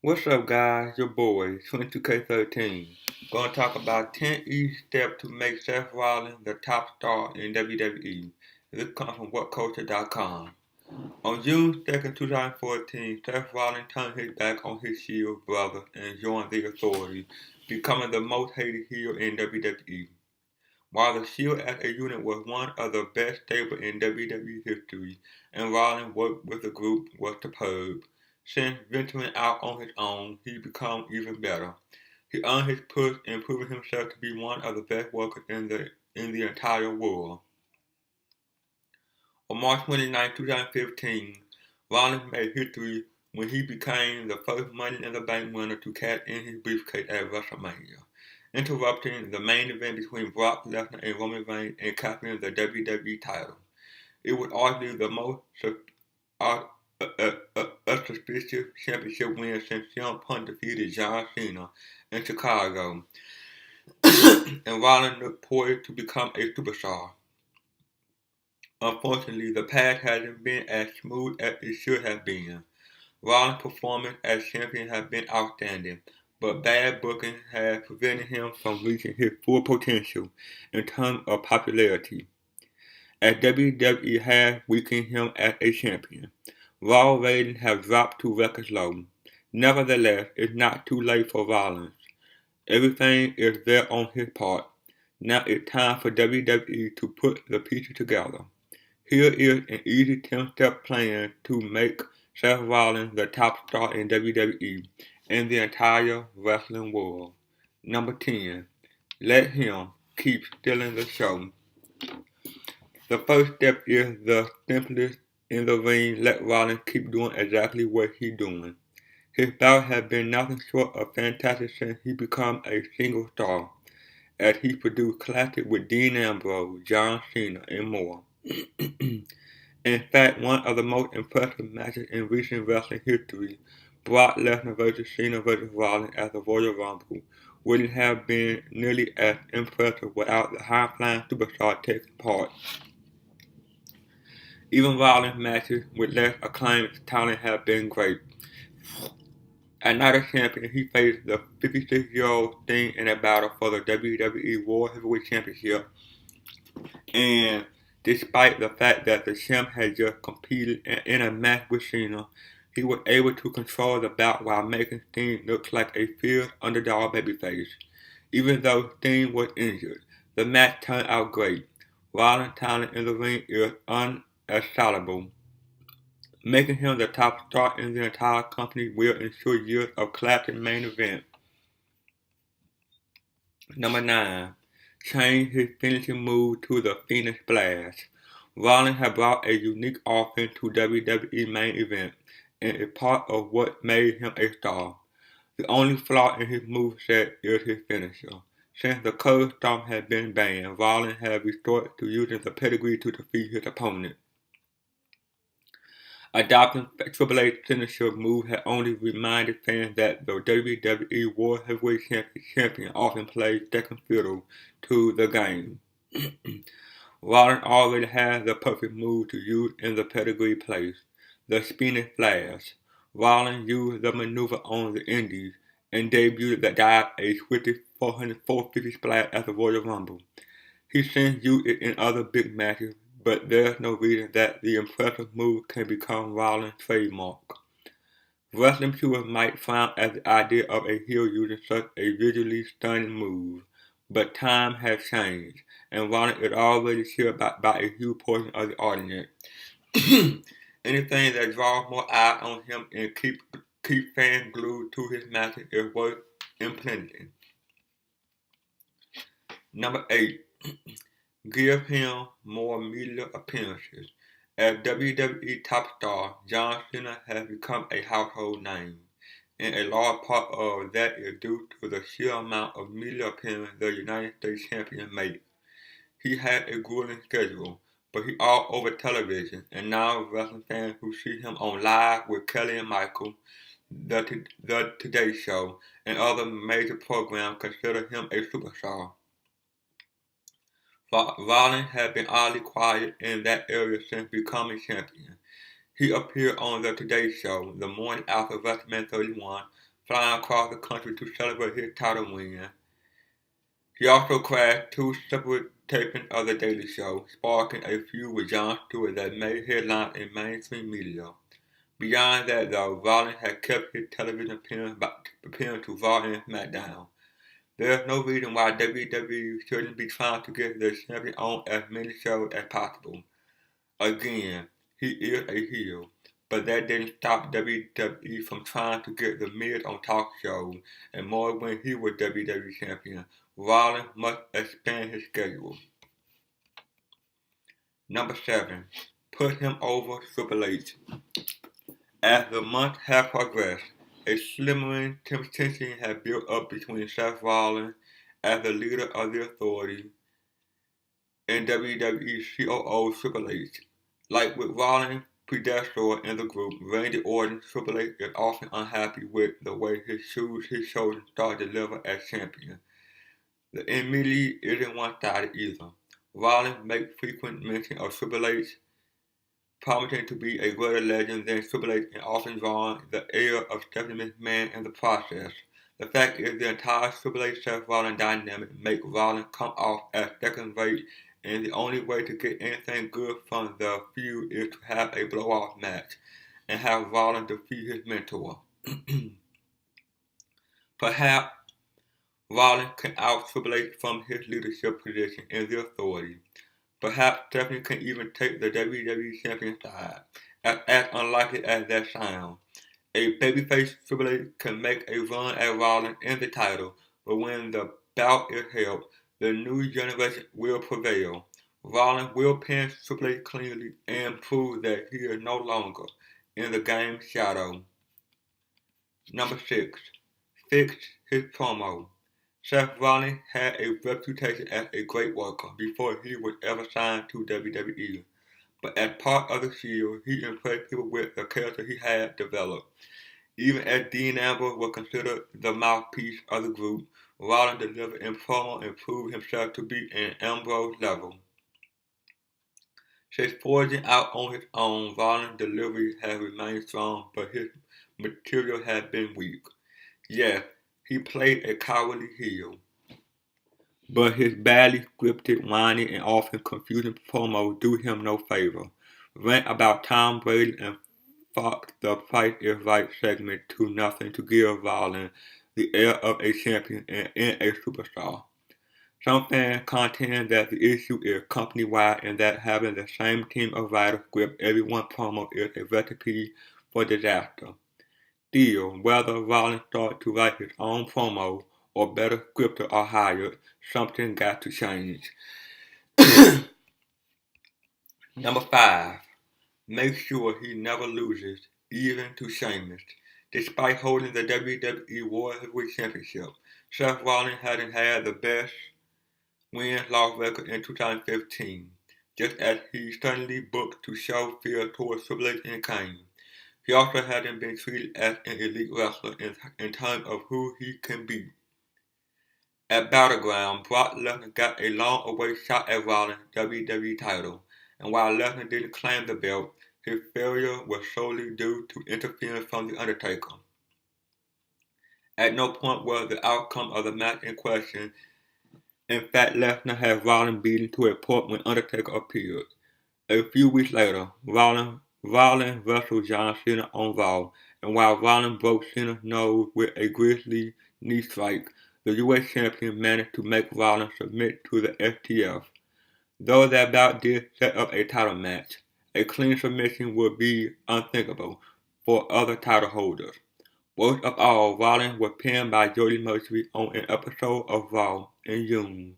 What's up, guys? Your boy, 22K13. Gonna talk about 10 easy steps to make Seth Rollins the top star in WWE. This comes from WhatCulture.com. On June 2nd, 2014, Seth Rollins turned his back on his Shield brother and joined the Authority, becoming the most hated heel in WWE. While the Shield as a unit was one of the best stables in WWE history, and Rollins worked with the group was superb. Since venturing out on his own, he became even better. He earned his push in proving himself to be one of the best workers in the entire world. On March 29, 2015, Rollins made history when he became the first Money in the Bank winner to cash in his briefcase at WrestleMania, interrupting the main event between Brock Lesnar and Roman Reigns and capturing the WWE title. It was arguably the most suspicious championship win since CM Punk defeated John Cena in Chicago, and Rollins looked poised to become a superstar. Unfortunately, the path hasn't been as smooth as it should have been. Rollins' performance as champion has been outstanding, but bad booking has prevented him from reaching his full potential in terms of popularity, as WWE has weakened him as a champion. Raw ratings have dropped to record low. Nevertheless, it's not too late for Rollins. Everything is there on his part. Now it's time for WWE to put the pieces together. Here is an easy 10-step plan to make Seth Rollins the top star in WWE and the entire wrestling world. Number 10. Let him keep stealing the show. The first step is the simplest in the ring. Let Rollins keep doing exactly what he's doing. His bout has been nothing short of fantastic since he became a single star, as he produced classics with Dean Ambrose, John Cena, and more. In fact, one of the most impressive matches in recent wrestling history, Brock Lesnar vs. Cena vs. Rollins at the Royal Rumble, wouldn't have been nearly as impressive without the high-flying superstar taking part. Even Rollins' matches with less acclaimed talent have been great. As Night of Champions, he faced the 56-year-old Sting in a battle for the WWE World Heavyweight Championship, and despite the fact that the champ had just competed in a match with Cena, he was able to control the bout while making Sting look like a fierce underdog babyface. Even though Sting was injured, the match turned out great. Rollins' talent in the ring is unassailable. Making him the top star in the entire company will ensure years of classic main events. Number 9. Change his finishing move to the Phoenix Splash. Rollins has brought a unique offense to WWE main event, and is part of what made him a star. The only flaw in his moveset is his finisher. Since the curb stomp has been banned, Rollins has resorted to using the pedigree to defeat his opponent. Adopting Triple H's signature move has only reminded fans that the WWE World Heavyweight Champion often plays second fiddle to the game. Rollins already has the perfect move to use in the pedigree place, the spinning flash. Rollins used the maneuver on the Indies and debuted the dive a swifty 450 splash at the Royal Rumble. He since used it in other big matches, but there's no reason that the impressive move can become Rollins' trademark. Wrestling purists might frown at the idea of a heel using such a visually stunning move, but time has changed, and Rollins is already cheered by a huge portion of the audience. Anything that draws more eyes on him and keep fans glued to his matches is worth implementing. Number 8. Give him more media appearances. As WWE top star, John Cena has become a household name, and a large part of that is due to the sheer amount of media appearances the United States champion makes. He had a grueling schedule, but he's all over television, and now wrestling fans who see him on Live with Kelly and Michael, the Today Show, and other major programs consider him a superstar. Rollins has been oddly quiet in that area since becoming champion. He appeared on the Today Show the morning after WrestleMania 31, flying across the country to celebrate his title win. He also crashed two separate tapings of The Daily Show, sparking a feud with Jon Stewart that made headlines in mainstream media. Beyond that, though, Rollins has kept his television appearance to Raw and SmackDown. There is no reason why WWE shouldn't be trying to get the champion on as many shows as possible. Again, he is a heel, but that didn't stop WWE from trying to get The Miz on talk shows, and more when he was WWE champion. Rollins must expand his schedule. Number 7. Put him over Triple H. As the months have progressed, a slimmering tension has built up between Seth Rollins as the leader of the Authority and WWE COO Triple H. Like with Rollins' predecessor in the group, Randy Orton, Triple H is often unhappy with the way his chosen star deliver as champion. The immediately isn't one-sided either. Rollins makes frequent mention of Triple H, promising to be a greater legend than Triple H and often drawing the air of Stephanie McMahon in the process. The fact is the entire Triple H Seth Rollins dynamic makes Rollins come off as second rate, and the only way to get anything good from the feud is to have a blow-off match and have Rollins defeat his mentor. Perhaps Rollins can out Triple H from his leadership position in the Authority. Perhaps Stephanie can even take the WWE Champion side, as unlikely as that sounds. A babyface Triple H can make a run at Rollins in the title, but when the bout is held, the new generation will prevail. Rollins will pin Triple H cleanly and prove that he is no longer in the game's shadow. Number 6. Fix his promo. Seth Rollins had a reputation as a great worker before he was ever signed to WWE, but as part of the Shield, he impressed people with the character he had developed. Even as Dean Ambrose was considered the mouthpiece of the group, Rollins delivered in promo and proved himself to be an Ambrose level. Since forging out on his own, Rollins' delivery has remained strong, but his material has been weak. Yes, he played a cowardly heel, but his badly scripted, whiny, and often confusing promos do him no favor. Rant about Tom Brady and Fox the Price is Right segment to nothing to give Rollins the air of a champion and a superstar. Some fans contend that the issue is company-wide and that having the same team of writers script every one promo is a recipe for disaster. Still, whether Rollins starts to write his own promo or better scripters are hired, something got to change. Number 5. Make sure he never loses, even to Sheamus. Despite holding the WWE World Heavyweight Championship, Seth Rollins hadn't had the best win-loss record in 2015, just as he suddenly booked to show fear towards Triple H and Kane. He also hadn't been treated as an elite wrestler in terms of who he can beat. At Battleground, Brock Lesnar got a long-awaited shot at Rollins' WWE title, and while Lesnar didn't claim the belt, his failure was solely due to interference from The Undertaker. At no point was the outcome of the match in question. In fact, Lesnar had Rollins beaten to a pulp when Undertaker appeared. A few weeks later, Rollins wrestled John Cena on Raw, and while Rollins broke Cena's nose with a grisly knee strike, the U.S. champion managed to make Rollins submit to the STF. Though that bout did set up a title match, a clean submission would be unthinkable for other title holders. Worst of all, Rollins was pinned by Jody Mercury on an episode of Raw in June.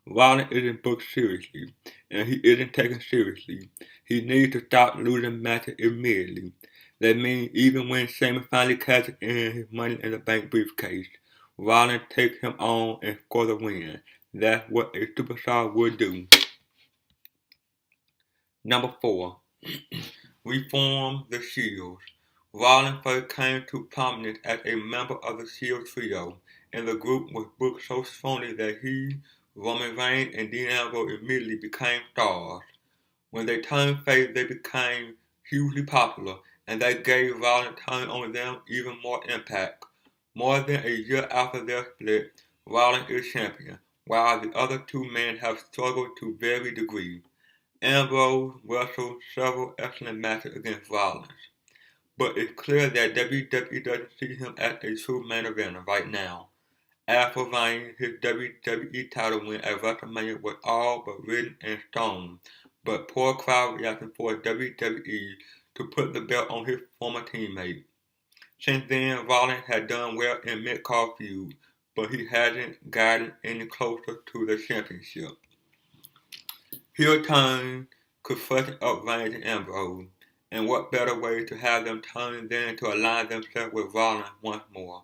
Rollins isn't booked seriously, and he isn't taken seriously. He needs to stop losing matches immediately. That means even when Sheamus finally catches in his Money in the Bank briefcase, Rollins takes him on and scores a win. That's what a superstar would do. Number 4. Reform the Shield. Rollins first came to prominence as a member of the Shield trio, and the group was booked so strongly that he, Roman Reigns, and Dean Ambrose immediately became stars. When they turned face, they became hugely popular, and that gave Rollins turning on them even more impact. More than a year after their split, Rollins is champion, while the other two men have struggled to varying degrees. Ambrose wrestled several excellent matches against Rollins, but it's clear that WWE doesn't see him as a true main eventer right now. As for Reigns, his WWE title win at WrestleMania was all but written in stone, but poor crowd reaction forced WWE to put the belt on his former teammate. Since then, Rollins had done well in mid-card feuds, but he hasn't gotten any closer to the championship. Heel turn could freshen up Reigns and Ambrose, and what better way to have them turn than to align themselves with Rollins once more.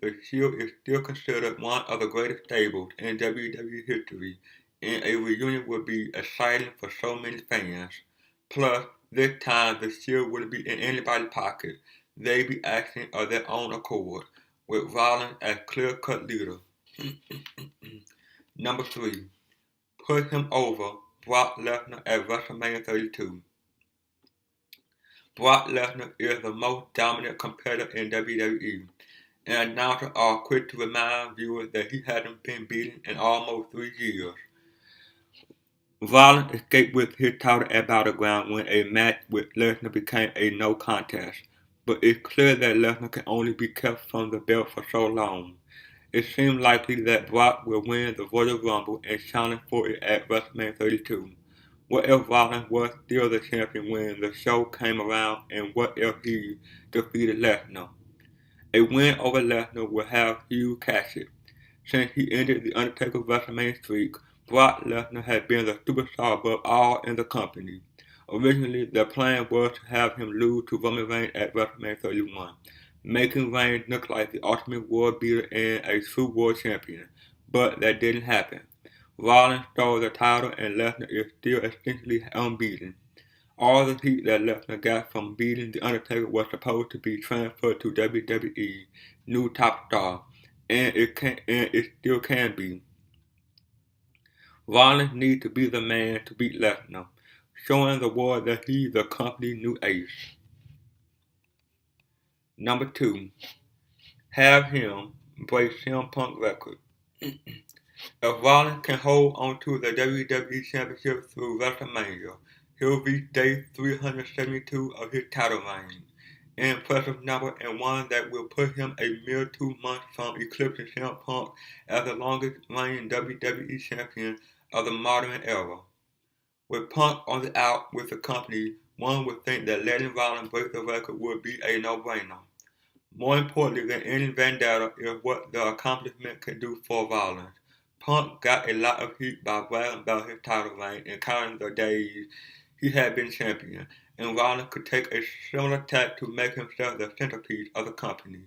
The Shield is still considered one of the greatest stables in WWE history, and a reunion would be exciting for so many fans. Plus, this time the Shield wouldn't be in anybody's pocket. They'd be acting of their own accord, with Rollins as clear-cut leader. Number 3. Put him over Brock Lesnar at WrestleMania 32. Brock Lesnar is the most dominant competitor in WWE, and announcers are quick to remind viewers that he hasn't been beaten in almost 3 years. Rollins escaped with his title at Battleground when a match with Lesnar became a no contest, but it's clear that Lesnar can only be kept from the belt for so long. It seems likely that Brock will win the Royal Rumble and challenge for it at WrestleMania 32. What if Rollins was still the champion when the show came around, and what if he defeated Lesnar? A win over Lesnar will have huge cash it. Since he ended the Undertaker's WrestleMania streak, Brock Lesnar has been the superstar above all in the company. Originally, the plan was to have him lose to Roman Reigns at WrestleMania 31, making Reigns look like the ultimate world beater and a true world champion, but that didn't happen. Rollins stole the title and Lesnar is still essentially unbeaten. All the heat that Lesnar got from beating The Undertaker was supposed to be transferred to WWE new top star, and it still can be. Rollins needs to be the man to beat Lesnar, showing the world that he's the company's new ace. Number 2. Have him break CM Punk record. If Rollins can hold onto the WWE Championship through WrestleMania, he'll reach day 372 of his title reign. An impressive number and one that will put him a mere 2 months from eclipsing CM Punk as the longest reigning WWE champion of the modern era. With Punk on the out with the company, one would think that letting Rollins break the record would be a no-brainer. More importantly than any vendetta is what the accomplishment can do for Rollins. Punk got a lot of heat by bragging about his title reign and counting the days he had been champion, and Rollins could take a similar tack to make himself the centerpiece of the company.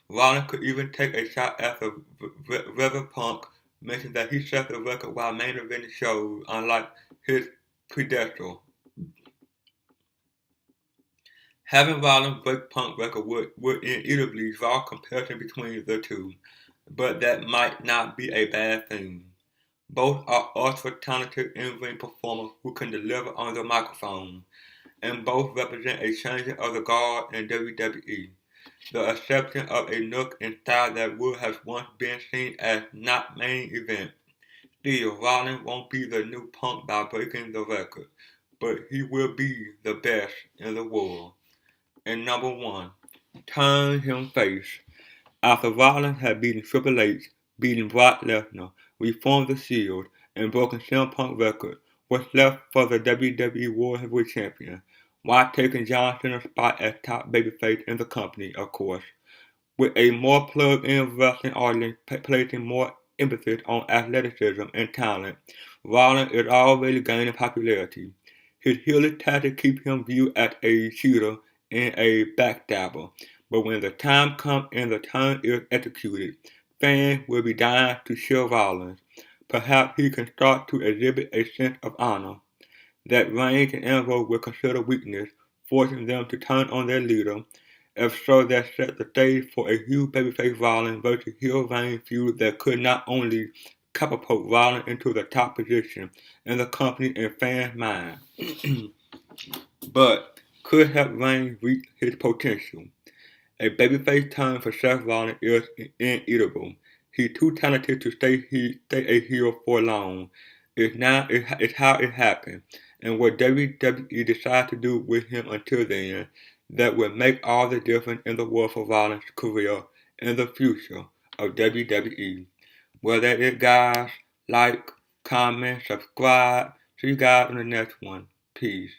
Rollins could even take a shot at the Reverend Punk, mentioning that he set the record while main eventing shows, unlike his predecessor. Having Rollins break Punk's record would inevitably draw comparison between the two, but that might not be a bad thing. Both are ultra-talented in-ring performers who can deliver on the microphone, and both represent a changing of the guard in WWE. The exception of a look and style that would have once been seen as not main event. Still, Rollins won't be the new Punk by breaking the record, but he will be the best in the world. And number 1, turn him face. After Rollins had beaten Triple H, beaten Brock Lesnar, reformed the Shield, and broken CM Punk's record, what's left for the WWE World Heavyweight Champion, while taking John Cena's spot as top babyface in the company, of course, with a more plugged-in wrestling audience placing more emphasis on athleticism and talent. Rollins is already gaining popularity. His healing tactics keep him viewed as a cheater and a backstabber, but when the time comes and the turn is executed, fans will be dying to cheer Rollins. Perhaps he can start to exhibit a sense of honor that Reigns and Ambrose will consider weakness, forcing them to turn on their leader. If so, that sets the stage for a huge babyface Rollins versus heel Reigns feud that could not only catapult Rollins into the top position in the company and fans' minds, but could help Reigns reach his potential. A babyface turn for Seth Rollins is inevitable. He's too talented to stay a heel for long. It's how it happened, and what WWE decides to do with him until then that will make all the difference in the world for Rollins' career and the future of WWE. Well, that is, guys. Like, comment, subscribe. See you guys in the next one. Peace.